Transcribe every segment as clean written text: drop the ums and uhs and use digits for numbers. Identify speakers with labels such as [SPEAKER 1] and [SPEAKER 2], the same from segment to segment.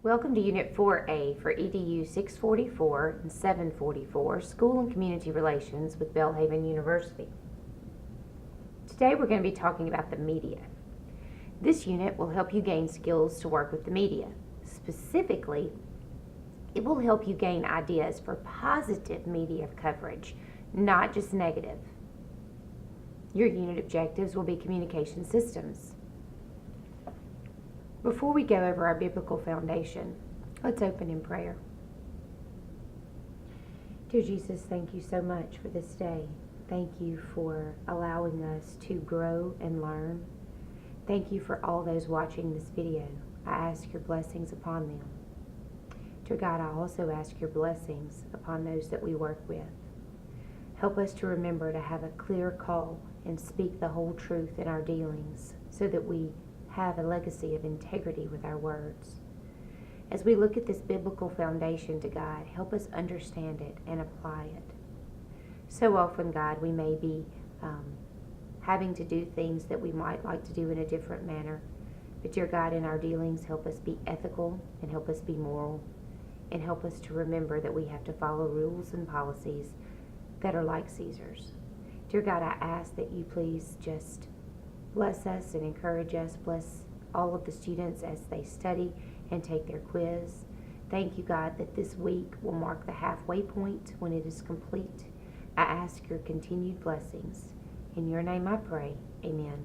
[SPEAKER 1] Welcome to Unit 4A for EDU 644 and 744, School and Community Relations with Belhaven University. Today we're going to be talking about the media. This unit will help you gain skills to work with the media. Specifically, it will help you gain ideas for positive media coverage, not just negative. Your unit objectives will be communication systems. Before we go over our biblical foundation, let's open in prayer. Dear Jesus, thank you so much for this day. Thank you for allowing us to grow and learn. Thank you for all those watching this video. I ask your blessings upon them. Dear God, I also ask your blessings upon those that we work with. Help us to remember to have a clear call and speak the whole truth in our dealings so that we have a legacy of integrity with our words. As we look at this biblical foundation to God, help us understand it and apply it. So often, God, we may be having to do things that we might like to do in a different manner. But dear God, in our dealings, help us be ethical and help us be moral and help us to remember that we have to follow rules and policies that are like Caesar's. Dear God, I ask that you please just bless us and encourage us. Bless all of the students as they study and take their quiz. Thank you, God, that this week will mark the halfway point when it is complete. I ask your continued blessings. In your name I pray. Amen.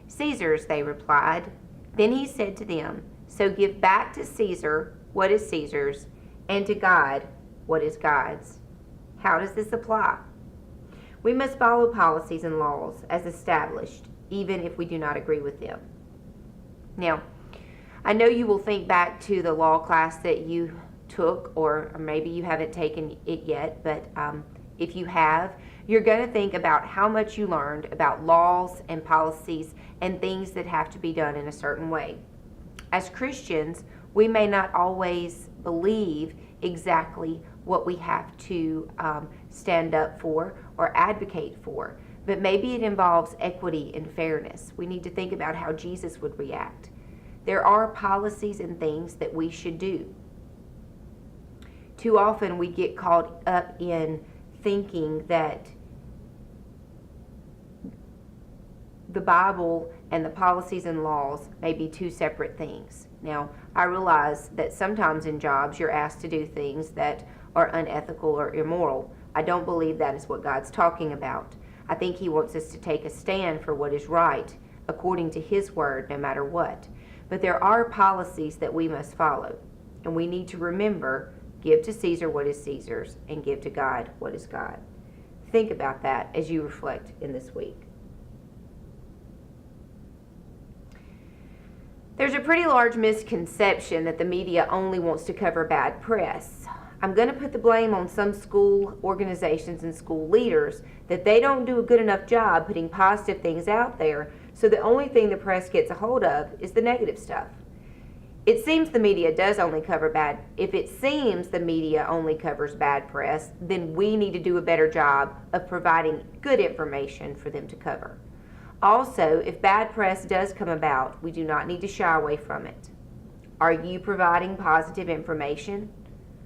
[SPEAKER 1] Caesar's, they replied. Then he said to them, so give back to Caesar what is Caesar's, and to God what is God's. How does this apply? We must follow policies and laws as established, even if we do not agree with them. Now, I know you will think back to the law class that you took, or maybe you haven't taken it yet, but if you have, you're going to think about how much you learned about laws and policies and things that have to be done in a certain way. As Christians, we may not always believe exactly what we have to stand up for or advocate for, but maybe it involves equity and fairness. We need to think about how Jesus would react. There are policies and things that we should do. Too often we get caught up in thinking that the Bible and the policies and laws may be two separate things. Now, I realize that sometimes in jobs you're asked to do things that are unethical or immoral. I don't believe that is what God's talking about. I think he wants us to take a stand for what is right according to his word, no matter what. But there are policies that we must follow, and we need to remember, give to Caesar what is Caesar's and give to God what is God. Think about that as you reflect in this week. There's a pretty large misconception that the media only wants to cover bad press. I'm going to put the blame on some school organizations and school leaders that they don't do a good enough job putting positive things out there, so the only thing the press gets a hold of is the negative stuff. It seems the media does only cover bad. If it seems the media only covers bad press, then we need to do a better job of providing good information for them to cover. Also, if bad press does come about, we do not need to shy away from it. Are you providing positive information?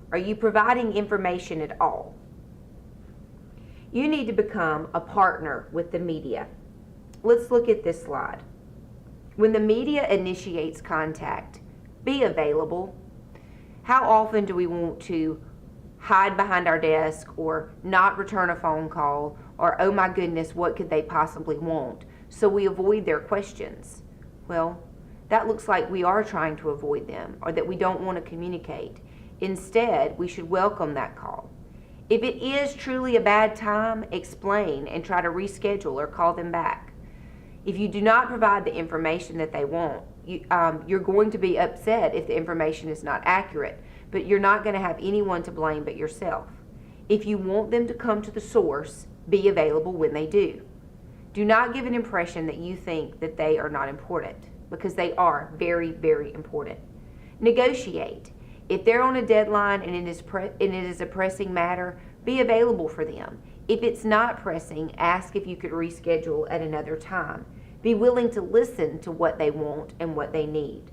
[SPEAKER 1] Are you providing information at all? You need to become a partner with the media. Let's look at this slide. When the media initiates contact, be available. How often do we want to hide behind our desk or not return a phone call or, oh my goodness, what could they possibly want? So we avoid their questions. Well, that looks like we are trying to avoid them or that we don't want to communicate. Instead, we should welcome that call. If it is truly a bad time, explain and try to reschedule or call them back. If you do not provide the information that they want, you're going to be upset if the information is not accurate, but you're not going to have anyone to blame but yourself. If you want them to come to the source, be available when they do. Do not give an impression that you think that they are not important, because they are very, very important. Negotiate. If they're on a deadline and it is a pressing matter, be available for them. If it's not pressing, ask if you could reschedule at another time. Be willing to listen to what they want and what they need.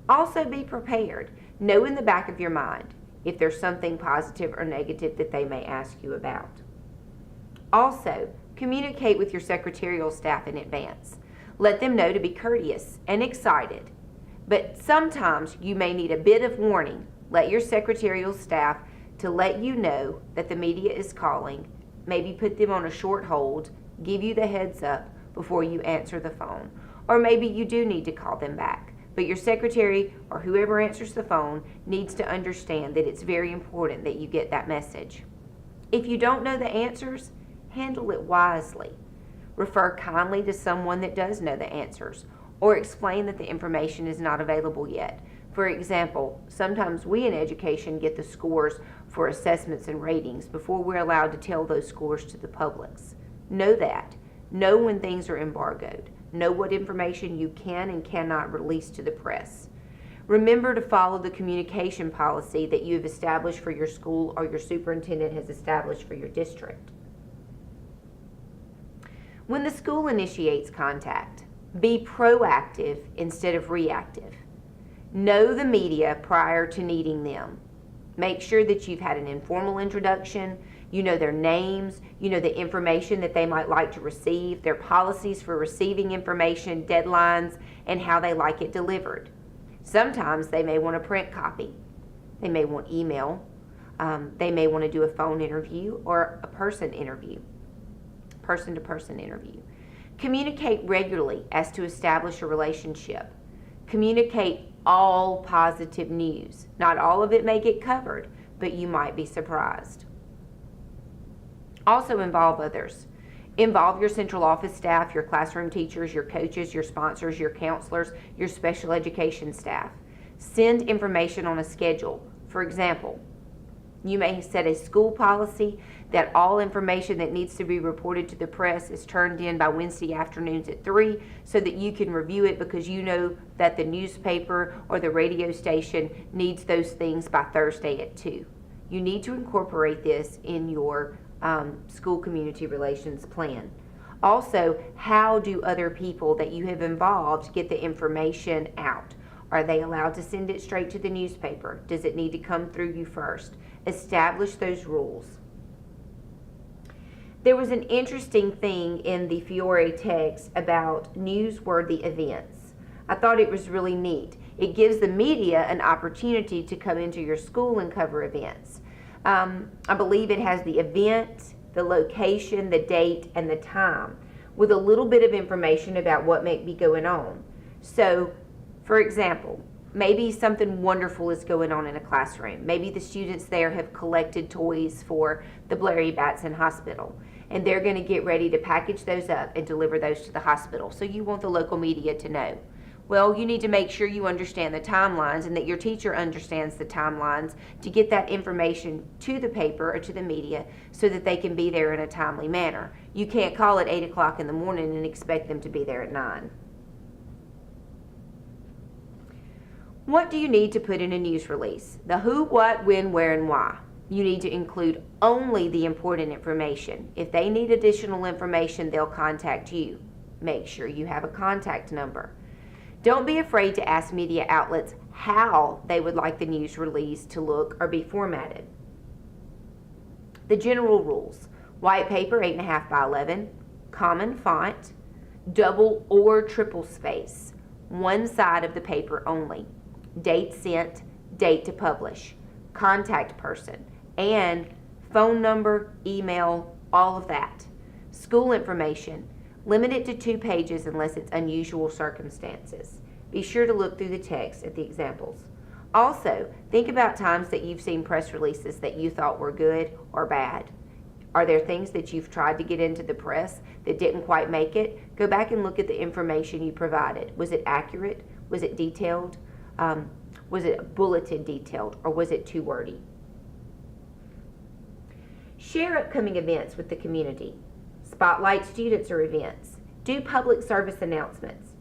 [SPEAKER 1] Also be prepared. Know in the back of your mind if there's something positive or negative that they may ask you about. Also, communicate with your secretarial staff in advance. Let them know to be courteous and excited. But sometimes you may need a bit of warning. Let your secretarial staff to let you know that the media is calling. Maybe put them on a short hold, give you the heads up before you answer the phone. Or maybe you do need to call them back. But your secretary or whoever answers the phone needs to understand that it's very important that you get that message. If you don't know the answers, handle it wisely. Refer kindly to someone that does know the answers, or explain that the information is not available yet. For example, sometimes we in education get the scores for assessments and ratings before we're allowed to tell those scores to the publics. Know that. Know when things are embargoed. Know what information you can and cannot release to the press. Remember to follow the communication policy that you have established for your school or your superintendent has established for your district. When the school initiates contact, be proactive instead of reactive. Know the media prior to needing them. Make sure that you've had an informal introduction, you know their names, you know the information that they might like to receive, their policies for receiving information, deadlines, and how they like it delivered. Sometimes they may want a print copy. They may want email. They may want to do a phone interview or a person-to-person interview. Communicate regularly as to establish a relationship. Communicate all positive news. Not all of it may get covered, but you might be surprised. Also involve others. Involve your central office staff, your classroom teachers, your coaches, your sponsors, your counselors, your special education staff. Send information on a schedule. For example, you may set a school policy that all information that needs to be reported to the press is turned in by Wednesday afternoons at 3 so that you can review it because you know that the newspaper or the radio station needs those things by Thursday at 2. You need to incorporate this in your school community relations plan. Also, how do other people that you have involved get the information out? Are they allowed to send it straight to the newspaper? Does it need to come through you first? Establish those rules. There was an interesting thing in the Fiore text about newsworthy events. I thought it was really neat. It gives the media an opportunity to come into your school and cover events. I believe it has the event, the location, the date, and the time, with a little bit of information about what may be going on. So, for example, maybe something wonderful is going on in a classroom. Maybe the students there have collected toys for the Blairy Batson Hospital, and they're going to get ready to package those up and deliver those to the hospital. So you want the local media to know. Well, you need to make sure you understand the timelines and that your teacher understands the timelines to get that information to the paper or to the media so that they can be there in a timely manner. You can't call at 8 o'clock in the morning and expect them to be there at 9. What do you need to put in a news release? The who, what, when, where, and why. You need to include only the important information. If they need additional information, they'll contact you. Make sure you have a contact number. Don't be afraid to ask media outlets how they would like the news release to look or be formatted. The general rules: white paper 8.5 by 11, common font, double or triple space, one side of the paper only, date sent, date to publish, contact person, and phone number, email, all of that. School information. Limit it to 2 pages unless it's unusual circumstances. Be sure to look through the text at the examples. Also, think about times that you've seen press releases that you thought were good or bad. Are there things that you've tried to get into the press that didn't quite make it? Go back and look at the information you provided. Was it accurate? Was it detailed? Was it bulleted detailed, or was it too wordy? Share upcoming events with the community. Spotlight students or events. Do public service announcements.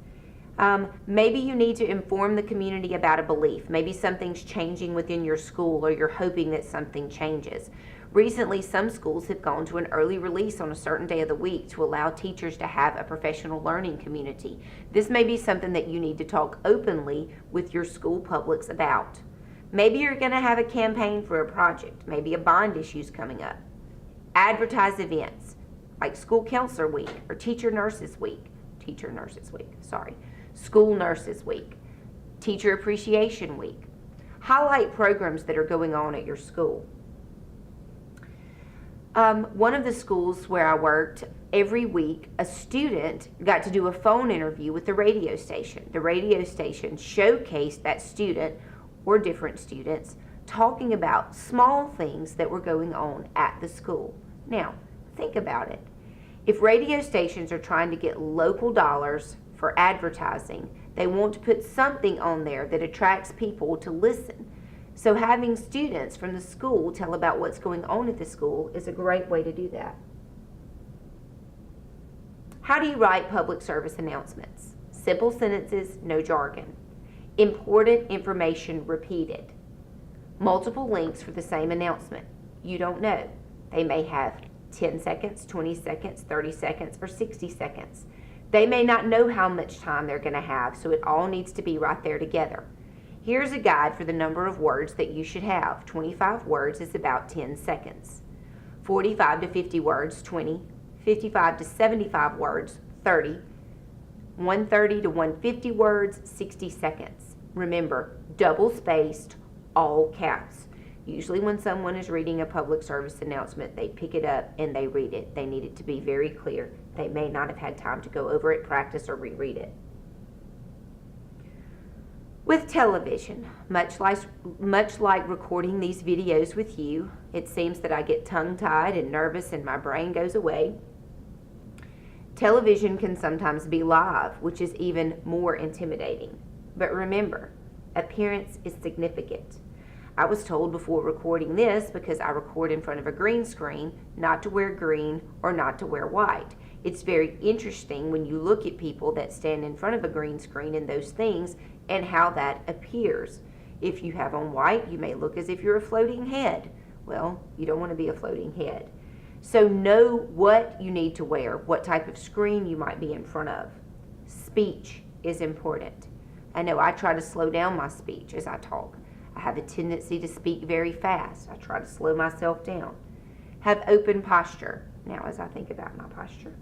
[SPEAKER 1] Maybe you need to inform the community about a belief. Maybe something's changing within your school or you're hoping that something changes. Recently, some schools have gone to an early release on a certain day of the week to allow teachers to have a professional learning community. This may be something that you need to talk openly with your school publics about. Maybe you're going to have a campaign for a project. Maybe a bond issue's coming up. Advertise events like School Counselor Week or School Nurses Week, Teacher Appreciation Week. Highlight programs that are going on at your school. One of the schools where I worked, every week a student got to do a phone interview with the radio station. The radio station showcased that student or different students talking about small things that were going on at the school. Now, think about it. If radio stations are trying to get local dollars for advertising, they want to put something on there that attracts people to listen. So having students from the school tell about what's going on at the school is a great way to do that. How do you write public service announcements? Simple sentences, no jargon. Important information repeated. Multiple links for the same announcement. You don't know. They may have 10 seconds, 20 seconds, 30 seconds, or 60 seconds. They may not know how much time they're going to have, so it all needs to be right there together. Here's a guide for the number of words that you should have. 25 words is about 10 seconds. 45 to 50 words, 20. 55 to 75 words, 30. 130 to 150 words, 60 seconds. Remember, double spaced, all caps. Usually when someone is reading a public service announcement, they pick it up and they read it. They need it to be very clear. They may not have had time to go over it, practice, or reread it. With television, much like recording these videos with you, it seems that I get tongue-tied and nervous and my brain goes away. Television can sometimes be live, which is even more intimidating. But remember, appearance is significant. I was told before recording this, because I record in front of a green screen, not to wear green or not to wear white. It's very interesting when you look at people that stand in front of a green screen and those things and how that appears. If you have on white, you may look as if you're a floating head. Well, you don't want to be a floating head. So know what you need to wear, what type of screen you might be in front of. Speech is important. I know I try to slow down my speech as I talk. I have a tendency to speak very fast. I try to slow myself down. Have open posture. Now, as I think about my posture.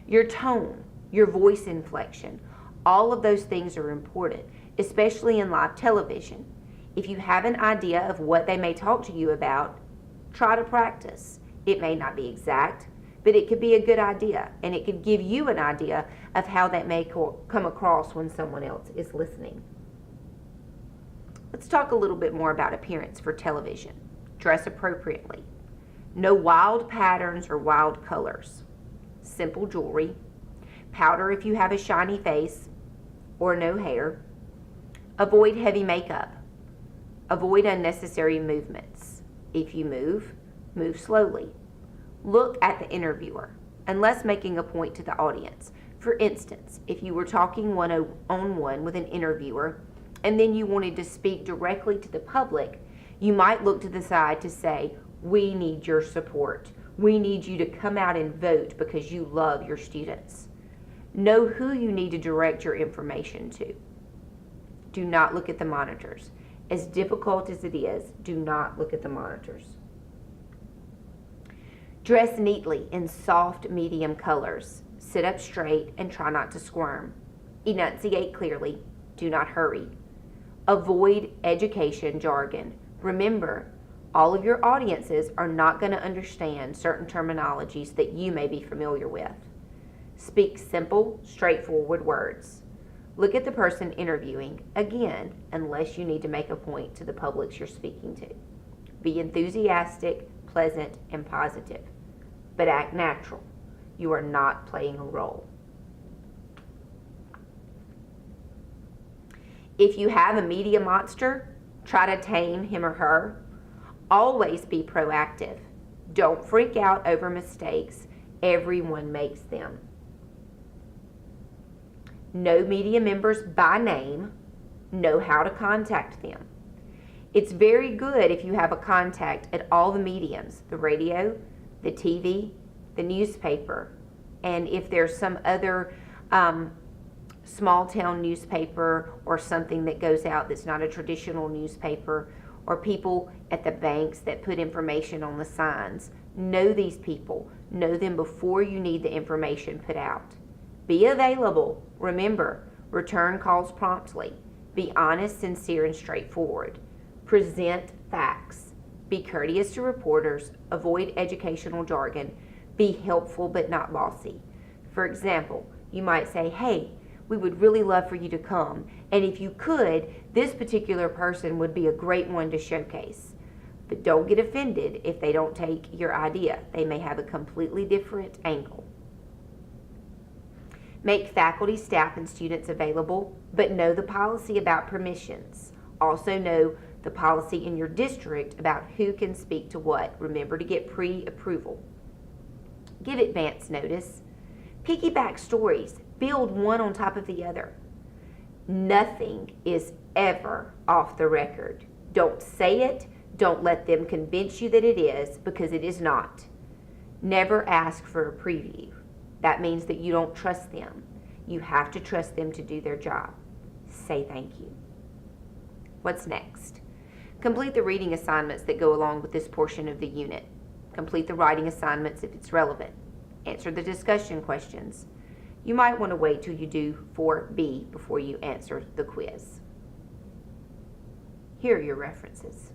[SPEAKER 1] Your tone, your voice inflection, all of those things are important, especially in live television. If you have an idea of what they may talk to you about, try to practice. It may not be exact, but it could be a good idea, and it could give you an idea of how that may come across when someone else is listening. Let's talk a little bit more about appearance for television. Dress appropriately. No wild patterns or wild colors. Simple jewelry. Powder if you have a shiny face or no hair. Avoid heavy makeup. Avoid unnecessary movements. If you move, move slowly. Look at the interviewer, unless making a point to the audience. For instance, if you were talking one-on-one with an interviewer and then you wanted to speak directly to the public, you might look to the side to say, "We need your support. We need you to come out and vote because you love your students." Know who you need to direct your information to. Do not look at the monitors. As difficult as it is, do not look at the monitors. Dress neatly in soft, medium colors. Sit up straight and try not to squirm. Enunciate clearly. Do not hurry. Avoid education jargon. Remember, all of your audiences are not going to understand certain terminologies that you may be familiar with. Speak simple, straightforward words. Look at the person interviewing, again, unless you need to make a point to the publics you're speaking to. Be enthusiastic, pleasant, and positive, but act natural. You are not playing a role. If you have a media monster, try to tame him or her. Always be proactive. Don't freak out over mistakes. Everyone makes them. Know media members by name. Know how to contact them. It's very good if you have a contact at all the mediums, the radio, the TV, the newspaper, and if there's some other small town newspaper or something that goes out that's not a traditional newspaper, or people at the banks that put information on the signs. Know these people. Know them before you need the information put out. Be available. Remember, return calls promptly. Be honest, sincere, and straightforward. Present facts. Be courteous to reporters. Avoid educational jargon. Be helpful but not bossy. For example, you might say, hey, we would really love for you to come, and if you could, this particular person would be a great one to showcase. But don't get offended if they don't take your idea. They may have a completely different angle. Make faculty, staff, and students available, but know the policy about permissions. Also know the policy in your district about who can speak to what. Remember to get pre-approval. Give advance notice. Piggyback stories. Build one on top of the other. Nothing is ever off the record. Don't say it. Don't let them convince you that it is, because it is not. Never ask for a preview. That means that you don't trust them. You have to trust them to do their job. Say thank you. What's next? Complete the reading assignments that go along with this portion of the unit. Complete the writing assignments if it's relevant. Answer the discussion questions. You might want to wait till you do 4B before you answer the quiz. Here are your references.